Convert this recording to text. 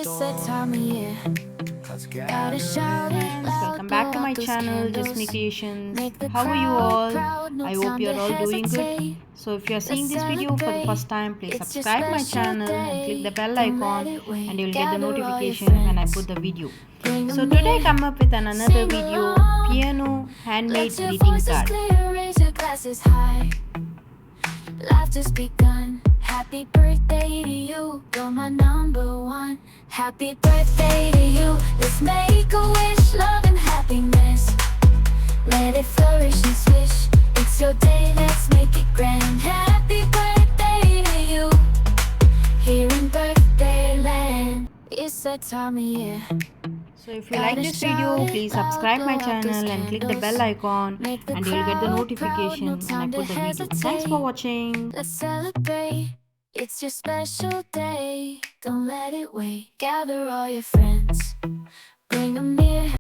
It's that time of year. Gotta shout it Friends, loud, welcome back to blow my out those channel Jesme candles. Creations. Make the How are you crowd all? proud, no I hope time you to are all doing good. hesitate. So if you are seeing Let's this video for the celebrate. first time, please It's your subscribe my special channel and click day. the bell Don't let icon, it wait. and you will get the Gather all your notification when I friends. put the video. Bring So 'em today I in. come up with another Sing video, along. piano handmade Let your greeting voices card. clear, raise your glasses high. Laughter's begun. Happy birthday to you, you're my number one. Happy birthday to you. Let's make a wish, love and happiness. Let it flourish and swish. It's your day, let's make it grand. Happy birthday to you. Here in birthday land. It's that time of year. So if you like this video, please subscribe my channel and click the bell icon, and you will get the notification when I put the video. Thanks for watching. Let's celebrate. It's your special day. Don't let it wait. Gather all your friends.